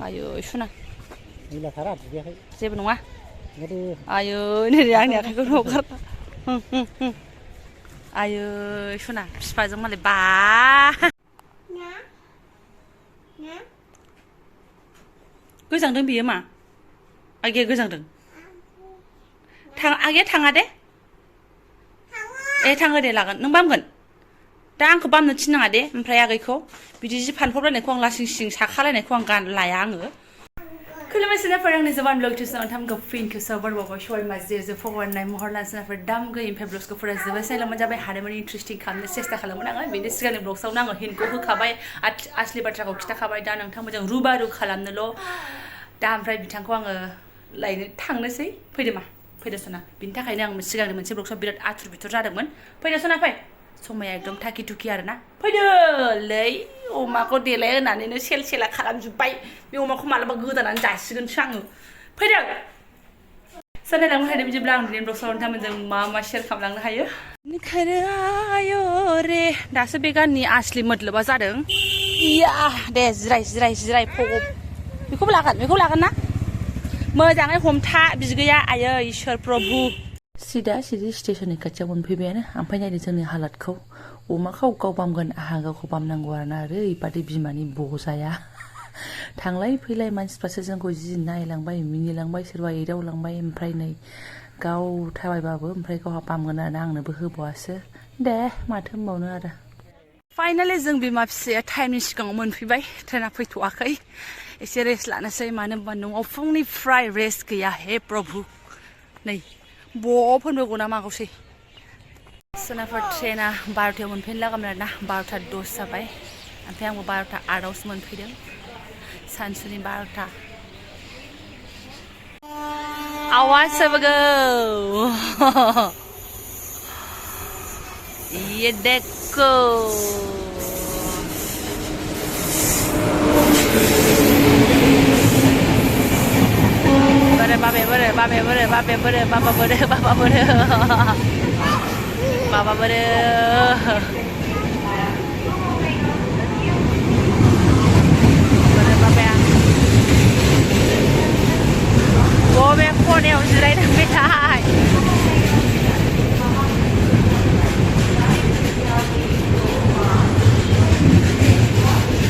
आयो सना मैलाथारा दुगैयाखै जेबो नङा आयो नै आंनि आखाइखौ हगार आयो सना बिफाजों मालाय बा गोजांदों बियो मा आगैया गोजांदों आगैया थाङा दे ए थाङो दे लागोन नों बामगोन दा आंखौ बामनो थिननाङा दे ओमफ्राय आगैखौ बिदि जि फानफबलायनायखौ आं लासिं सिं साखालायनायखौ आं लाया आङो खुलुमबाय सिनाफोर आंनि जबानब्लग टिउसनाव थामखौ फिनखौ सबारबावबाय सबाय माजे जो फगरनाय महरना सिनाफोर दामगै ओमफ्राय ब्लग्सखौ फरा जोबोद सायलामोन जाबाय हादोंमोन इन्ट्रेस्टिं खालामनो सेस्था खालामोन आङो बेनि सिगांनि ब्लग्सआवनो आङो हिन्टखौ होखाबाय आसलि बाथ्राखौ खिथाखाबाय दा नोंथांमोनजों रुबारु खालामनोल' दा ओमफ्राय बिथांखौ आङो लायनो थांनोसै फैदो मा फैदो सना बिनि थाखायनो आं सिगांनि मोनसे ब्लग्सआव बिराद आथुर बिथुर जादोंमोन फैदो सना फै समाया एकदम थाखि थुखि आरोना फैदोलै अमाखौ देलाय होनानैनो सेल सेला खालामजोब्बाय बे अमाखौ मालाबा गोदानानै जासिगोनसो आङो फैदो सानायलांनो हादों बिदिब्ला आं दिनै ब्लग्सआव नोंथांमोनजों मा शेयार खालामलांनो हायो निखायनो आयो रे दासो बे गाननि आसलि मोदलोबा जादों इया दे जिराय फगब बेखौबो लागोन ना मोजाङै हमथा बिगैया आयै इसोर प्रभु सिदा स्टेशननि खाथियाव मोनफैबायानो ओमफ्राय नायदो जोंनि हालादखौ अमाखौ गाव बामगोन आहा गावखौ बामनांगौ आरोना ओरैबादि बिमानि बजाया थांलाय फैलाय मानसिफ्रासो जोंखौ जि नायलांबाय मिनिलांबाय सोरबा एदावलांबाय ओमफ्राय नै गाव थाबायबाबो ओमफ्राय गावहा बामगोन आरोना आंनोबो होबावासो दे माथो होनबावनो आरो फाइनालि जों बिमा फिसाया टाइमनि सिगाङाव मोनफैबाय ट्रेना फैथ'वाखै एसे रेस्ट लानोसै मानो होनबा न'आव फुंनिफ्राय रेस्ट गैया हे प्रभु नै बफोरबो गना मागौसै सोनाफोर ट्रेना 12थायाव मोनफैनो लागामोन आरोना 12ता 10 जाबाय ओमफ्राय आंबो 12ता 8आवसो मोनफैदों सानसुनि 12ता आवाज सबगो ये देखो बाबा बोरे बबे खनायाव जिरायदोंथाय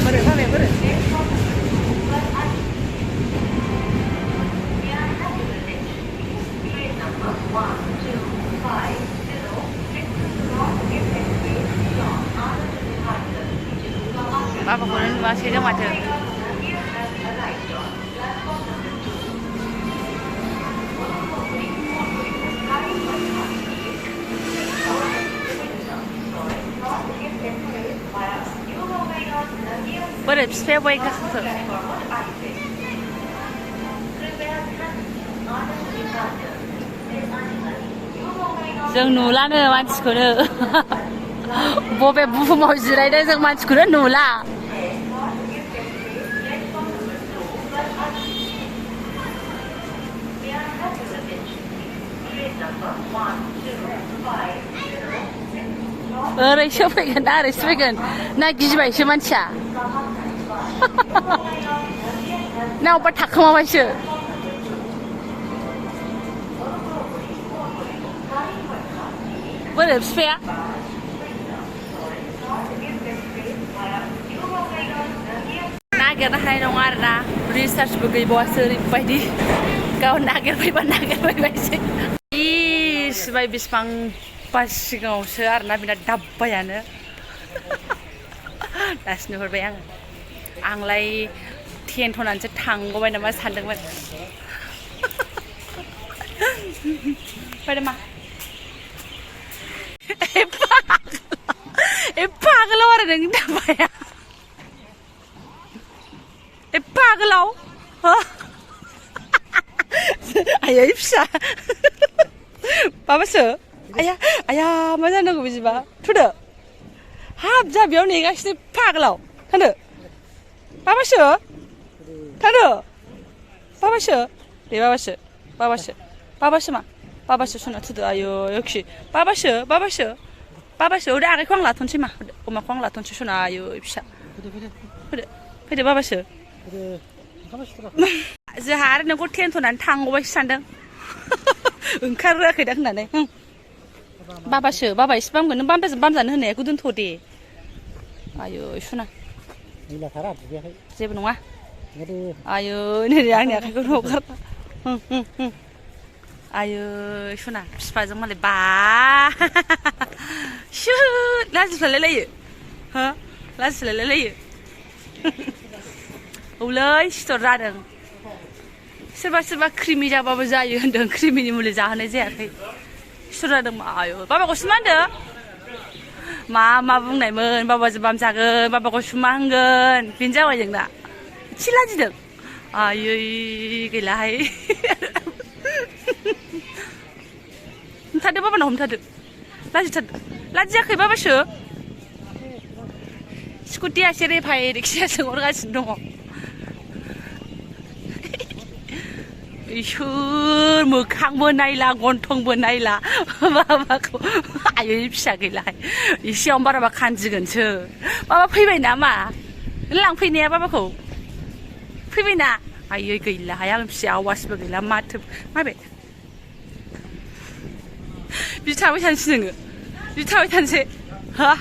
बोरे बाबाखौनो नुवासैनो माथो बोरै बिफाया बहाय गाखोखो जों नुलानो मानसिखौनो बबे बुहुमाव जिरायदों जों मानसिखौनो नुला ओरैसो फैगोन दा ओरैसो फैगोन ना गिबायसो मानसिया ना अबेबा थाखोमाबायसो बोरै बिफाया नागिरनो हानाय नङा आरोना रिसार्चबो गैबावासो ओरैबायदि गाव नागिरफैबायसो इसिबाय बेसेबांबा सिगाङावसो आरोना बिना दाब्बायानो दासो नुहुरबाय आंलाय टेनथनानैसो थांगौबाय नामा सानदोंमोन फैदो मा पागलाव आरो नोंनि दाब्बाया पागलाव आयै फिसा माबासो आया मा जानांगौ बिदिबा थुदो हाब जा बेयाव नेगासिनो पागलाव थांदो बाबासो दे बाबासो मा बाबासो सना थुदो आयो यखि बाबासो उदै आगैखौ आं लाथ'नोसै मा अमाखौ आं लाथ'नोसै सना आयो फिसा फैदो बाबासो जोंहा आरो नोंखौ टेनसनानै थांगौबायसो सानदों ओंखारोआखै दा होननानै बाबासो बाबा एसे बामगोन नों बामजानो होनायखौ दोनथ' दे आयौ सना जेबो नङा आयौ नै आंनि आखाइखौ हगारला आयौ सना बिफाजों मालाय बा शुट लाजिफ्लालायलायो हो लाजिफ्लालायलायो औलै सिथर जादों सोरबा सोरबा क्रिमि जाबाबो जायो होनदों क्रिमिनि मुलि जाहोनाय जायाखै सिथर जादों आयौ बाबाखौसो मा होनदों मा बुंनायमोन बाबाजों बामजागोन बाबाखौ सुमा होनगोन बेनो जाबाय जोंना एसे लाजिदों आयै गैलाहाय हमथादो बाबानाव हमथादो लाजिथारदो लाजियाखै बाबासो स्कुटियासो रेफाय रिक्साया सोंहरगासिनो दङ इसोर मोखांबो नायला गन्थंबो नायला बाबाखौ आयै फिसा गैलाहाय एसेयावनो बाराबा खानजिगोनसो बाबा फैबाय नामा लांफैनाया बाबाखौ फैबायना आयै गैलाहाय आं फिसा आवाजबो गैला माथो माबे बिदि थाबाय थानोसै नोङो बिदि थाबाय थानोसै हा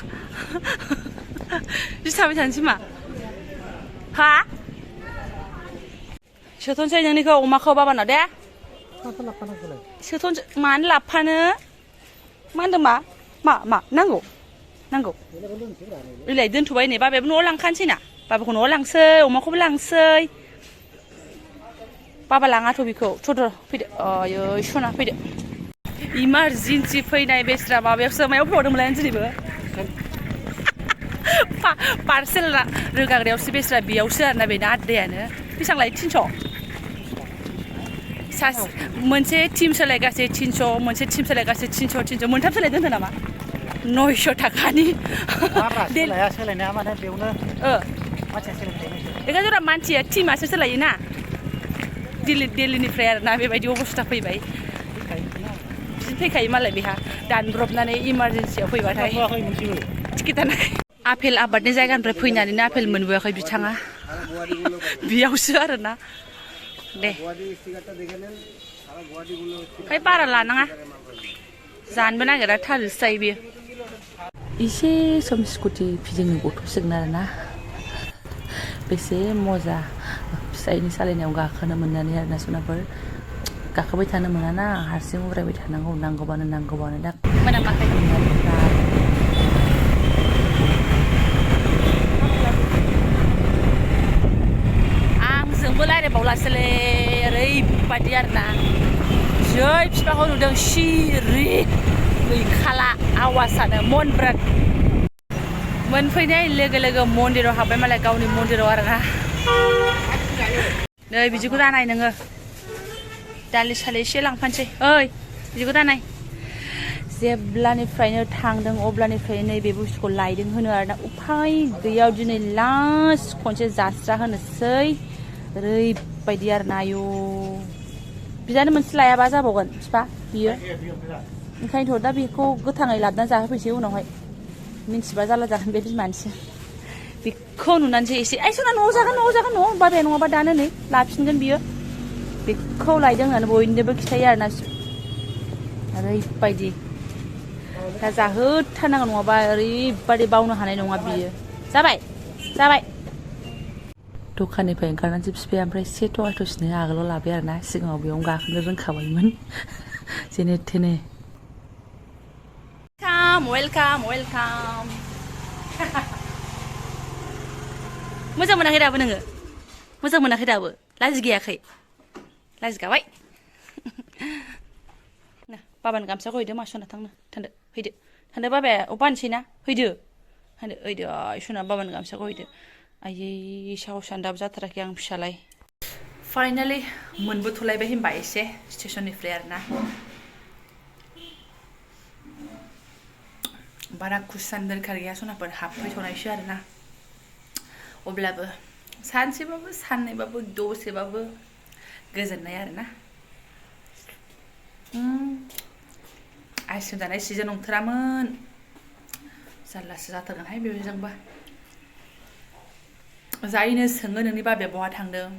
बिदि थाबाय थानोसै मा हा सोथ'नोसै नोंनिखौ अमाखौ बाबानाव दे सोथ'नोसै मानो लाबफानो मा होनदों मा नांगौ ओइलाय दोनथ'बाय नै बाबायाबो न'आव लांखानोसै ना बाबाखौ न'आव लांसै अमाखौबो लांसै बाबा लाङाथ' बेखौ थ'थ' फैदो आयै सना फैदो इमारजेन्सि फैनाय बेस्रा माबायावसो मायाव फैबावदोंमोनलाय दिनैबो पार्सेल रोगाग्रायावसो बेस्रा बेयावसो आरोना बेना आदायानो बेसेबां लायो 300 मोनसे टिम सोलायगासे 300 मोनसे टिम सोलायगासे 300 मोनथाम सोलाय दोनदो नामा 900 थाखानि सोलायनाया माने बेयावनो एका जरा मानसिया टिमासो सोलायोना दिल्लीनिफ्राय आरोना बेबायदि अबस्था फैबाय बिदिनो फैखायो मालाय बेहा दानब्रबनानै इमारजेन्सियाव फैबाथाय टिकेटानो आपेल आबादनि जायगानिफ्राय फैनानैनो आपेल मोनबोआखै बिथाङा बेयावसो आरोना दे ओमफ्राय बारा लानाङा जानोबो नागिरा थालिरसो जायो बेयो एसे सम स्कुटि फिदिंनो गथ'सिगोन आरोना बेसे मजा फिसायनि सालायनायाव गाखोनो मोननानै आरोना सनाफोर गाखोबाय थानो मोनाना हारसिं उरायबाय थानांगौ नांगौबानो दा मोनामाखै आंजोंबो रायज्लायबावलासोलै ओरैबायदि आरोना जै बिफाखौ नुदों सिरि गैखाला आवाजानो मन बिराद मोनफैनाय लोगो लोगो मन्दिराव हाबबाय मालाय गावनि मन्दिराव आरोना नै बिदिखौ दानाय नोङो दालि सालि एसे लांफानोसै ओइ बिदिखौ दानाय जेब्लानिफ्रायनो थांदों अब्लानिफ्रायनो नैबे बुस्थुखौ लायदों होनो आरोना उफाय गैया दिनै लास्ट खनसे जास्रा होनोसै ओरैबायदि आरोना आयौ बिदानो मोनसे लायाबा जाबावगोन बिफा बियो ओंखायनोथ' दा बेखौ गोथाङै लाबोनानै जाहोफैसै उनावहाय मिन्थिबा जारला जागोन बे बिमानिसो बेखौ नुनानैसो एसे आइ सना न'आव जागोन न'आव बाबाया नङाबा दानो नै लाफिनगोन बियो बेखौ लायदों होननानै बयनोबो खिथायो आरोना ओरैबायदि दा जाहोथारनांगौ नङाबा ओरैबायदि बावनो हानाय नङा बियो जाबाय दखाननिफ्राय ओंखारनानैसो बिफाया ओमफ्राय से थगायथ'सिनो आगोलाव लाबाय आरोना सिगाङाव बेयावनो गाखोनो रोंखाबायमोन जेने थेने वेलकाम मोजां मोनाखै दाबो नोङो मोजां मोनाखै दाबो लाजिगायाखै लाजिगाबाय बाबानो गामसाखौ हैदो मा सना थांदो हैदो बाबाया अबानोसै ना हैदो आइ सना बाबानो गामसाखौ हैदो आयै साहसानो दाबो जाथाराखै आं फिसालाय फाइनालि मोनबोथ'लायबाय होनबा एसे स्टेसननिफ्राय आरोना बारा खुसान दरखार गैया सनाफोर हाबफैथ'नायसो आरोना अब्लाबो सानसेबाबो साननैबाबो दसेबाबो गोजोननाय आरोना आइसक्रिम जानाय सिजन नंथारामोन जारलासो जाथारगोनहाय बेबायदिजोंबा जायनो सोङो नोंनि बाबाया बहा थांदों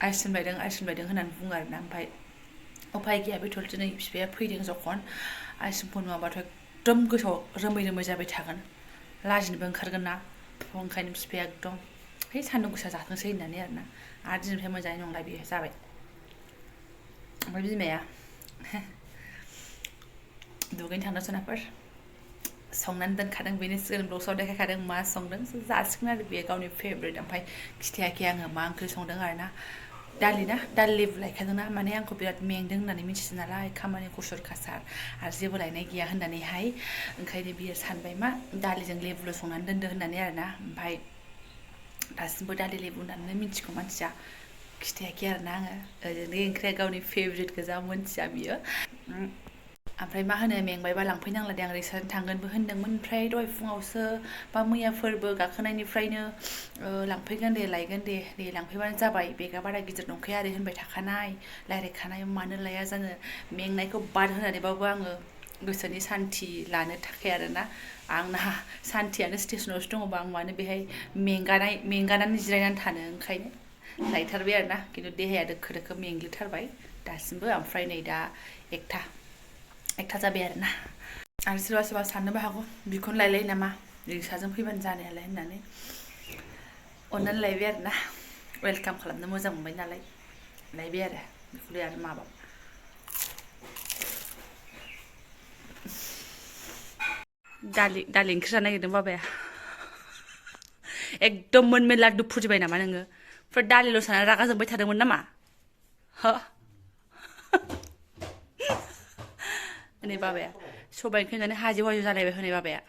आइसक्रिम बायदों होननानै बुङो आरोना ओमफ्राय उफाय गैया बेथल दिनै बिफाया फैदों जखन आइसक्रिमखौ नुवाबाथ' एकदम गोसोआव रोमै जाबाय थागोन लाजिनोबो ओंखारगोन ना ओंखायनो बिफाया एकदम है सान्दुं गोसा जाथोंसै होननानै आरोना आरो दिनैनिफ्राय मोजाङै नंला बियो जाबाय ओमफ्राय बिमाया दुगैनो थांदों सोनाफोर संनानै दोनखादों बेनि सिगां ब्लगआव देखायखादों मा संदों जासिगोन आरो बेयो गावनि फेभरेट ओमफ्राय खिथायाखै आङो मा ओंख्रि संदों आरोना दालि लेबु लायखादोंना माने आंखौ बिराद मेंदों होननानै मिथिदों नालाय खामानि खुसुर खासार आरो जेबो लायनाय गैया होननानैहाय ओंखायनो बियो सानबाय मा दालिजों लेबुल' संनानै दोनदो होननानै आरोना ओमफ्राय दासिमबो दालि लेबु होननानै मिथिगौ मानसिया खिथायाखै आरोना आङो ओरैनो ओंख्रिया गावनि फेभरेट गोजा मोनथिया बियो ओमफ्राय मा होनो मेंबायबा लांफैनांला दे आं रिक्साजों थांगोनबो होनदोंमोन ओमफ्राय दहाय फुङावसो बा मैयाफोरबो गाखोनायनिफ्रायनो लांफैगोन दे लायगोन दे लांफैबानो जाबाय बेगा बारा गिदिर नंखाया ओरै होनबाय थाखानाय रायज्लायखानाय मानो लाया जानो मेंनायखौ बाद होनानैबाबो आङो गोसोनि सान्थि लानो थाखाय आरोना आंना सान्थियानो स्टेसनावसो दङबा आं मानो बेहाय मेंगानानै जिरायनानै थानो ओंखायनो लायथारबाय आरोना खिन्थु देहाया दोखो मेंग्लिथारबाय दासिमबो ओमफ्राय नै दा एकथा जाबाय आरोना आरो सोरबा साननोबो हागौ बिखौनो लायलाय नामा रिक्साजों फैबानो जानायालाय होननानै अननानै लायबाय आरोना वेलकाम खालामनो मोजां मोनबाय नालाय लायबाय आरो बेखौलाय आरो माबा दालि ओंख्रि जानो नागिरदों बाबाया एकदम मोनमेन लाड्डु फुजिबाय नामा नोङो ओमफ्राय दालिल' साना रागा जोंबाय थादोंमोन नामा हो हनै बाबाया सबाइ ओंख्रि होनानै हाजो जालायबाय हनै बाबाया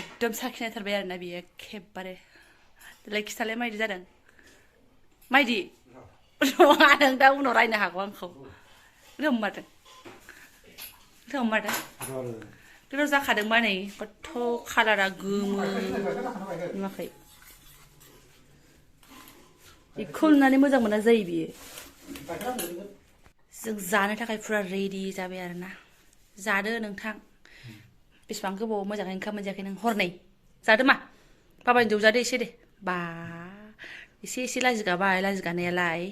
एकदम साखिनायथारबाय आरोना बियो एखेबारे दालाय खिथालाय मायदि जादों मायदि नङा नों दा उनाव रायनो हागौ आंखौ रोंमारदों गोथाव जाखादोंबा नै गथ' कालारा गोमो नुवाखै बेखौ नुनानै मोजां मोना जायो बियो जों जानो थाखाय फुरा रेडि जाबाय आरोना जादो नोंथां बेसेबां गोबाव मोजाङै ओंखाम मोनजायाखै नों हरनै जादो मा बाबानि दौजादो एसे दे बा एसे लाजिगानायालाय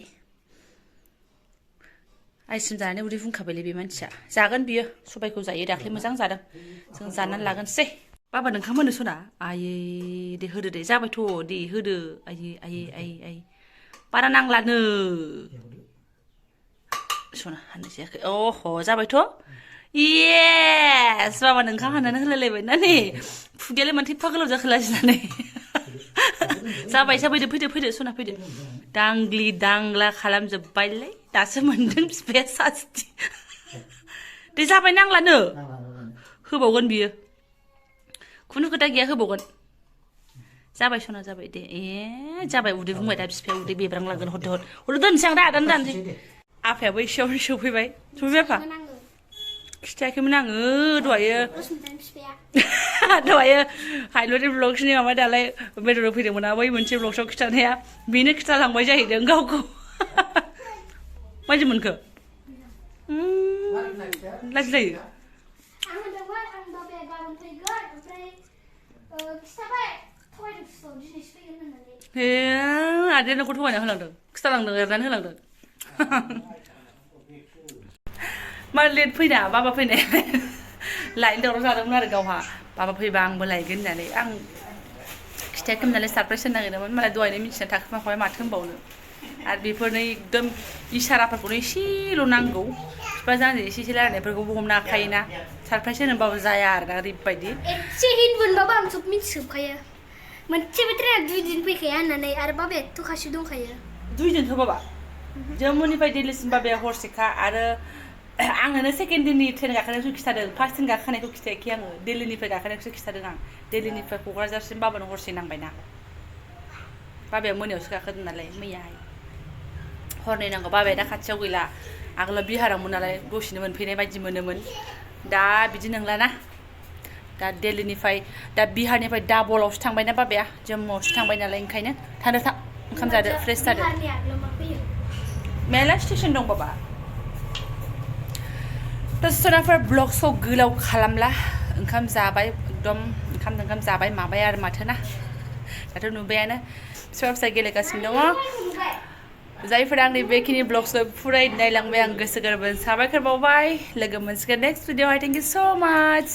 आइसक्रिम जानानै उदै बुंखाबायलै बे मानसिया जागोन बियो सबायखौ जायो दाख्लै मोजां जादों जों जानानै लागोनसै बाबा ओंखाम होनो सना आयै दे होदो दे जाबायथ' दे होदो आयै बारा नांलानो सना हाननाय जायाखै अह जाबायथ' इएस बाबानो ओंखाम हाननानै होलायलायबाय ना नै खुगायालाय मानोथो एफा गोलाव जाखो लाजिनानै जाबाय फैदो सना फैदो दांग्लि दांला खालामजोब्बायलै दासो मोनदों बिफाया सास्ति दे जाबाय नांलानो होबावगोन बियो खुनु खोथा गैया होबावगोन जाबाय सना जाबाय दे जाबाय उदै बुंबाय दा बिफाया उदै बेब्रांलांगोन हरदो दोनसै आं दा दानसै आफायाबो एसेयावनो सफैबाय आफा खिथायाखैमोन आङो दहायो हाइलरि ब्लग्सनि माबा दालाय बेदराव फैदोंमोन ना बै मोनसे ब्लग्सआव खिथानाया बेनो खिथालांबाय जाहैदों गावखौ मादि मोनखो लाजिलायो हे आदाया नोंखौ थगायना होलांदों खिथालांदों एरनानै होलांदों मा लेट फैना बाबा फैनाय लायनो दावराव जादोंमोन आरो गावहा बाबा फैबा आंबो लायगोन होननानै आं खिथायाखैमोन नालाय सारप्राइज होनो नागिरदोंमोन मालाय दहायनो मिथिना थाखोमाखाबाय माथो होनबावनो आरो बेफोरनो एकदम इसाराफोरखौनो एसेल' नांगौ बिफा जानो एसे रायलायनायफोरखौबो हमनो हाखायोना सारप्राइज होनोबाबो जाया आरोना ओरैबायदि एसे हिन्ट मोनबाबो आं सब मिथिजोबखायो मोनसे बाथ्राया 2 दिन फैखाया होननानै आरो बाबायाथ' खासियाव दंखायो 2 दिनथ' बाबा जम्मुनिफ्राय दिल्लीसिम बाबाया हरसेखा आरो आंनो सेकेन्ड दिननि ट्रेन गाखोनायखौ खिथादों फार्स्ट दिन गाखोनायखौ खिथायाखै आङो दिल्लीनिफ्राय गाखोनायखौसो खिथादों आं दिल्लीनिफ्राय क'क्राझारसिम बाबानो हरसे नांबायना बाबाया मोनायावसो गाखोदों नालाय मैयाहाय हरनै नांगौ बाबाया दा खाथियाव गैला आगोलाव बिहारावमोन नालाय दसेनो मोनफैनाय बायदि मोनोमोन दा बिदि नंलाना दा दिल्लीनिफ्राय दा बिहारनिफ्राय डाबलावसो थांबायना बाबाया जम्मुआवसो थांबाय नालाय ओंखायनो थांदो थां ओंखाम जादो फ्रेस जादो मेला स्टेसन दं बाबा दसजनाफोर ब्लग्सखौ गोलाव खालामला ओंखाम जाबाय एकदम ओंखाम जाबाय माबाय आरो माथो ना दाथ' नुबायानो फिसा गेलेगासिनो दङ जायफोरा आंनि बेखिनि ब्लग्सखौ फुराय नायलांबाय आं गोसो गोरबोजों साबायखर बावबाय लोगो मोनसिगोन नेक्स्ट भिडिअ थेंक इउ सो माच